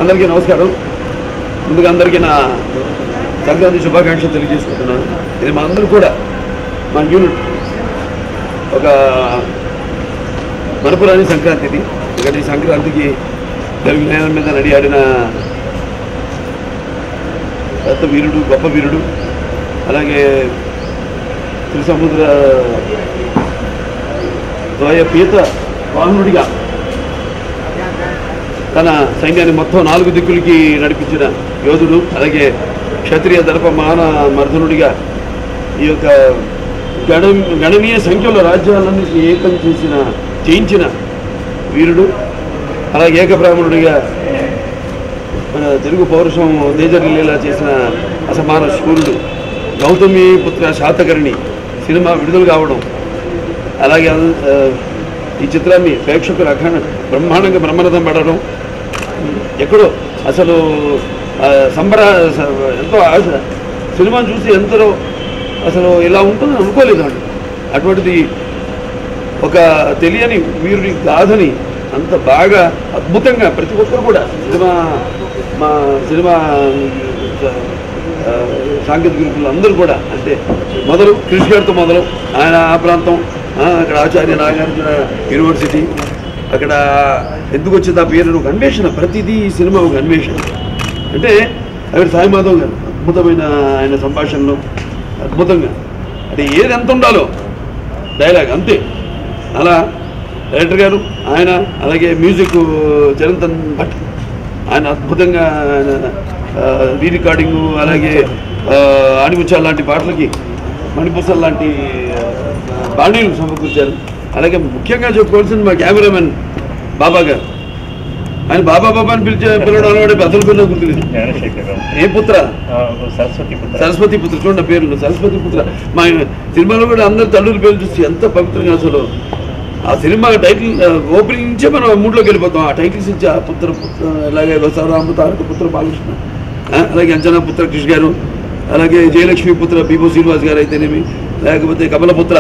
అందరికీ నమస్కారం. ముందుగా అందరికీ నా సంక్రాంతి శుభాకాంక్షలు తెలియజేసుకుంటున్నాను. ఇది మా అందరూ కూడా మన యూనిట్ ఒక మరపురాని సంక్రాంతి. ఇది ఇక్కడ ఈ సంక్రాంతికి తెలుగు నేల మీద నడియాడిన పెద్ద వీరుడు, గొప్ప వీరుడు, అలాగే త్రిసముద్ర ద్వయ పీత వాహనుడిగా తన సైన్యాన్ని మొత్తం 4 దిక్కులకి నడిపించిన యోధుడు, అలాగే క్షత్రియ దర్ప మాన మర్దనుడిగా ఈ యొక్క గణనీయ సంఖ్యలో రాజ్యాలన్నీ ఏకం చేయించిన వీరుడు, అలాగే ఏకబ్రాహ్మణుడిగా మన తెలుగు పౌరుషం తేజరిల్లేలా చేసిన అసమాన శూరుడు, గౌతమి పుత్ర శాతకర్ణి సినిమా విడుదల కావడం, అలాగే ఈ చిత్రాన్ని ప్రేక్షకులు బ్రహ్మాండంగా బ్రహ్మరథం పడడం, ఎక్కడో అసలు ఎంతో ఆశ సినిమాను చూసి ఎంతో అసలు ఇలా ఉంటుందని అనుకోలేదు అండి. అటువంటిది ఒక తెలియని వీరుడి గాథని అంత బాగా అద్భుతంగా ప్రతి ఒక్కరు కూడా మా సినిమా సాంకేతికులు అందరూ కూడా, అంటే మొదలు కృషి గారితో మొదలు ఆయన ఆ ప్రాంతం, అక్కడ ఆచార్య నాగార్జున యూనివర్సిటీ, అక్కడ ఎందుకు వచ్చింది ఆ పేరు, ఒక అన్వేషణ, ప్రతిదీ ఈ సినిమా ఒక అన్వేషణ. అంటే అక్కడ సాయి మాధవ్ గారు అద్భుతమైన ఆయన సంభాషణలు అద్భుతంగా, అంటే ఏది ఎంత ఉండాలో డైలాగ్ అంతే. అలా డైరెక్టర్ గారు ఆయన, అలాగే మ్యూజిక్ చిరంతన్ భట్ ఆయన అద్భుతంగా రీ రికార్డింగు, అలాగే ఆణిముత్యాల లాంటి పాటలకి మణిపూసల్ లాంటి బాణీలు సమకూర్చారు. అలాగే ముఖ్యంగా చెప్పుకోవాల్సింది మా కెమెరామెన్ బాబా గారు. ఆయన బాబా అని పిలవడం అలవాడే అసలు పిల్లలు గుర్తులేదు. ఏ పుత్ర? సరస్వతి పుత్ర. చూడండి పేర్లు, సరస్వతి పుత్ర. మా సినిమాలో కూడా అందరు తల్లుల పేర్లు చూసి ఎంత పవిత్రంగా, అసలు ఆ సినిమా టైటిల్ ఓపెనింగ్ నుంచే మనం మూడ్లోకి వెళ్ళిపోతాం. ఆ టైటిల్స్ ఇచ్చి ఆ పుత్ర అలాగే వసారామ తారక పుత్ర బాలకృష్ణ, అలాగే అంజనా పుత్ర కృష్ణ గారు, అలాగే జయలక్ష్మి పుత్ర బీబో శ్రీనివాస్ గారు అయితేనేమి, లేకపోతే కమలపుత్ర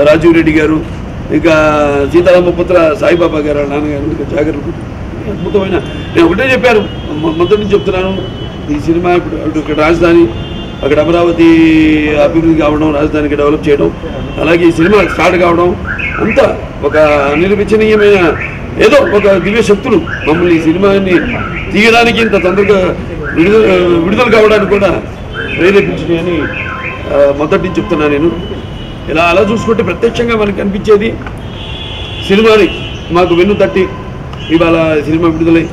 రాజీవ్ రెడ్డి గారు, ఇంకా సీతారామ పుత్ర సాయిబాబా గారు నాన్నగారు, ఇంకా జాగ్రత్త అద్భుతమైన. నేను ఒకటే చెప్పాను, మొదటి నుంచి చెప్తున్నాను, ఈ సినిమా ఇప్పుడు ఇక్కడ రాజధాని, అక్కడ అమరావతి అభివృద్ధి కావడం, రాజధానికి డెవలప్ చేయడం, అలాగే ఈ సినిమా స్టార్ట్ కావడం అంతా ఒక నిర్విచనీయమైన ఏదో ఒక దివ్య శక్తులు మమ్మల్ని ఈ సినిమాని తీయడానికి, ఇంత తొందరగా విడుదల కావడానికి కూడా ప్రేరేపించినాయని మొదటి నుంచి చెప్తున్నాను నేను. అలా చూసుకుంటే ప్రత్యక్షంగా మనకు కనిపించేది సినిమాని మాకు వెన్ను తట్టి ఇవాళ సినిమా విడుదలై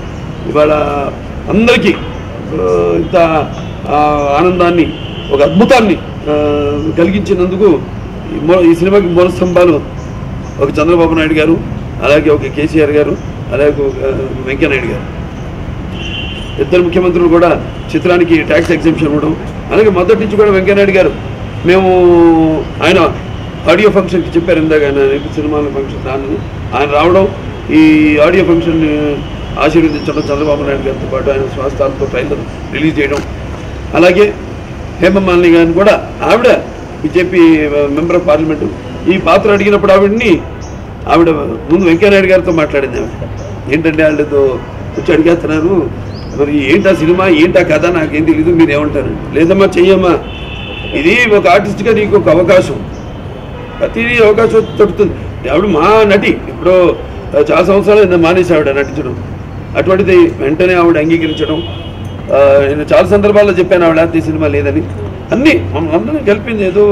ఇవాళ అందరికీ ఇంత ఆనందాన్ని, ఒక అద్భుతాన్ని కలిగించినందుకు ఈ సినిమాకి మూల స్తంభాలు ఒక చంద్రబాబు నాయుడు గారు, అలాగే ఒక కేసీఆర్ గారు, అలాగే ఒక వెంకయ్యనాయుడు గారు. ఇద్దరు ముఖ్యమంత్రులు కూడా చిత్రానికి ట్యాక్స్ ఎగ్జంప్షన్ ఇవ్వడం, అలాగే మొదటి నుంచి కూడా వెంకయ్యనాయుడు గారు మేము ఆయన ఆడియో ఫంక్షన్కి చెప్పారు ఇందాక, ఆయన సినిమాల ఫంక్షన్ దాన్ని ఆయన రావడం, ఈ ఆడియో ఫంక్షన్ ఆశీర్వదించడం చంద్రబాబు నాయుడు గారితో పాటు ఆయన స్వస్థాలతో ట్రైలర్ రిలీజ్ చేయడం, అలాగే హేమమాలిని గారిని కూడా ఆవిడ బీజేపీ మెంబర్ ఆఫ్ పార్లమెంటు ఈ పాత్ర అడిగినప్పుడు ఆవిడ ముందు వెంకయ్యనాయుడు గారితో మాట్లాడింది. ఆవిడ ఏంటంటే వాళ్ళతో వచ్చి అడిగేస్తున్నారు, మరి ఏంటా సినిమా, ఏంటా కథ, నాకేం తెలీదు, మీరు ఏమంటారు? లేదమ్మా చెయ్యమ్మా, ఇది ఒక ఆర్టిస్ట్గా నీకు ఒక అవకాశం, ప్రతిదీ అవకాశం దొరుకుతుంది. ఆవిడ మా నటి, ఇప్పుడు చాలా సంవత్సరాలు మానేసి ఆవిడ నటించడం, అటువంటిది వెంటనే ఆవిడ అంగీకరించడం. నేను చాలా సందర్భాల్లో చెప్పాను ఆవిడ ఈ సినిమా లేదని, అన్నీ అందరినీ కలిపింది ఏదో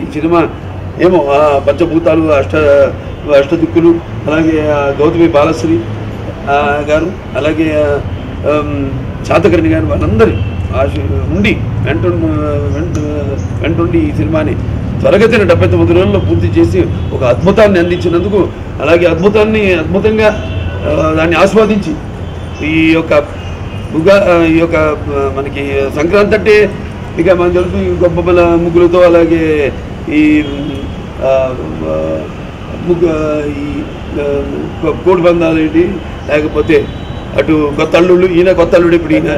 ఈ సినిమా ఏమో పంచభూతాలు, అష్టదిక్కులు, అలాగే గౌతమి బాలశ్రీ గారు, అలాగే శాతకర్ణి గారు, వాళ్ళందరి ఉండి వెంటుండి ఈ సినిమాని త్వరగతిన 79 రోజుల్లో పూర్తి చేసి ఒక అద్భుతాన్ని అందించినందుకు, అలాగే అద్భుతంగా దాన్ని ఆస్వాదించి ఈ యొక్క మనకి సంక్రాంతి అంటే ఇక మన తెలుసు గొప్పల ముగ్గులతో, అలాగే ఈ కోడి పందాలు ఏంటి, లేకపోతే అటు కొత్త అల్లుళ్ళు, ఈయన కొత్త అల్లుడు, ఇప్పుడు ఈయన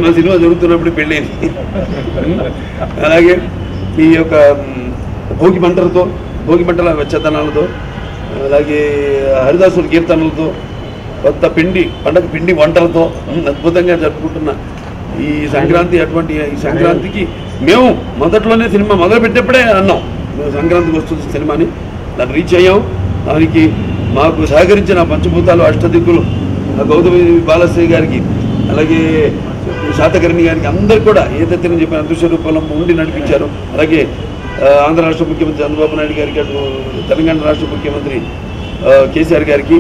మా సినిమా జరుగుతున్నప్పుడు పెళ్ళైంది. అలాగే ఈ యొక్క భోగి మంటల వెచ్చదనాలతో, అలాగే హరిదాసుల కీర్తనలతో, కొత్త పండగ పిండి వంటలతో అద్భుతంగా జరుపుకుంటున్న ఈ సంక్రాంతి, అటువంటి ఈ సంక్రాంతికి మేము మొదట్లోనే సినిమా మొదలుపెట్టినప్పుడే అన్నాం సంక్రాంతికి వస్తుంది సినిమాని. దాన్ని రీచ్ అయ్యాం. దానికి మాకు సహకరించిన పంచభూతాలు అష్టదిక్కులు గౌతమి బాలశ్రీ గారికి, అలాగే శాతకర్ణి గారికి, అందరు కూడా ఏదైతే నేను చెప్పిన అదృశ్య రూపంలో ఉండి నడిపించారు. అలాగే ఆంధ్ర రాష్ట్ర ముఖ్యమంత్రి చంద్రబాబు నాయుడు గారికి, అటు తెలంగాణ రాష్ట్ర ముఖ్యమంత్రి కేసీఆర్ గారికి,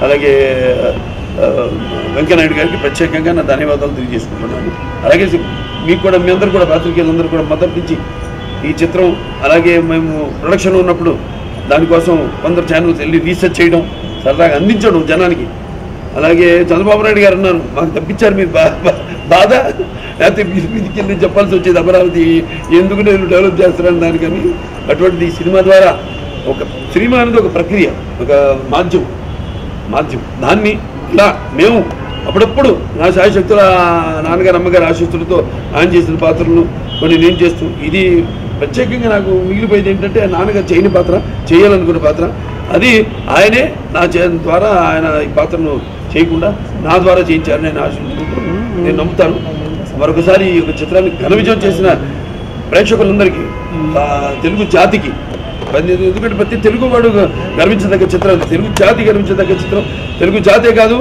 అలాగే వెంకయ్యనాయుడు గారికి ప్రత్యేకంగా నా ధన్యవాదాలు తెలియజేసుకుంటున్నాను. అలాగే మీకు కూడా, మీ అందరూ కూడా, పాత్రికేయులందరూ కూడా మద్దతు ఇచ్చి ఈ చిత్రం, అలాగే మేము ప్రొడక్షన్ ఉన్నప్పుడు దానికోసం కొందరు ఛానల్స్ వెళ్ళి రీసెర్చ్ చేయడం, సరదాగా అందించడం జనానికి. అలాగే చంద్రబాబు నాయుడు గారు అన్నారు, మాకు తప్పించారు మీరు బాధ, లేకపోతే మీదికి వెళ్ళి చెప్పాల్సి వచ్చేది అమరావతి ఎందుకు నేను డెవలప్ చేస్తున్నాను దానికని. అటువంటిది ఈ సినిమా ద్వారా, ఒక సినిమా అనేది ఒక ప్రక్రియ, ఒక మాధ్యం దాన్ని ఇలా మేము అప్పుడప్పుడు నా శాయశక్తుల నాన్నగారు అమ్మగారు ఆశీస్సులతో ఆయన చేసిన పాత్రలను కొన్ని నేను చేస్తూ, ఇది ప్రత్యేకంగా నాకు మిగిలిపోయేది ఏంటంటే నాన్నగారు చేయని పాత్ర, చేయాలనుకున్న పాత్ర, అది ఆయనే నా ద్వారా ఆయన ఈ పాత్రను చేయకుండా నా ద్వారా చేయించారు నేను ఆశించుకుంటూ నేను నమ్ముతాను. మరొకసారి ఈ యొక్క చిత్రాన్ని ఘన విజయం చేసిన ప్రేక్షకులందరికీ, తెలుగు జాతికి, ఎందుకంటే ప్రతి తెలుగువాడు గర్వించదగ్గ చిత్రం, తెలుగు జాతి గర్వించదగ్గ చిత్రం, తెలుగు జాతే కాదు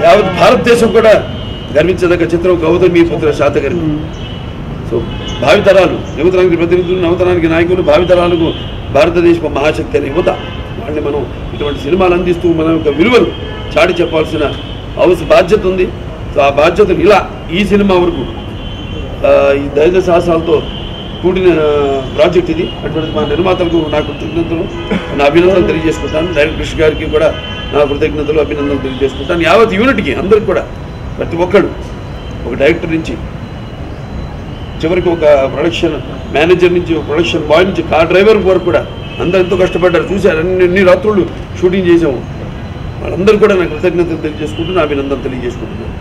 యావత్ భారతదేశం కూడా గర్వించదగ్గ చిత్రం గౌతమి పుత్ర శాతకర్ణి. సో భావితరాలు, యువతరానికి ప్రతినిధులు, నవతరానికి నాయకులు, భావితరాలకు భారతదేశ మహాశక్తి అనే యువత, వాళ్ళని మనం ఇటువంటి సినిమాలు అందిస్తూ మన యొక్క విలువలు చాటి చెప్పాల్సిన బాధ్యత ఉంది. సో ఆ బాధ్యతను ఇలా ఈ సినిమా వరకు ఈ ధైర్య సాహసాలతో కూడిన ప్రాజెక్ట్ ఇది. అటువంటి మా నిర్మాతలకు నా కృతజ్ఞతలు, నా అభినందనలు తెలియజేసుకుంటాను. డైరెక్టర్ కృష్ణ గారికి కూడా నా కృతజ్ఞతలు, అభినందనలు తెలియజేసుకుంటాను. యావత్ యూనిట్కి అందరికి కూడా, ప్రతి ఒక్కడు, ఒక డైరెక్టర్ నుంచి చివరికి ఒక ప్రొడక్షన్ మేనేజర్ నుంచి, ఒక ప్రొడక్షన్ బాయ్ నుంచి, కార్ డ్రైవర్ వరకు కూడా అందరూ ఎంతో కష్టపడ్డారు. చూశారు, అన్ని రాత్రులు షూటింగ్ చేసాము. వాళ్ళందరూ కూడా నా కృతజ్ఞతలు తెలియజేసుకుంటూ, నా అభినందనలు తెలియజేసుకుంటున్నాను.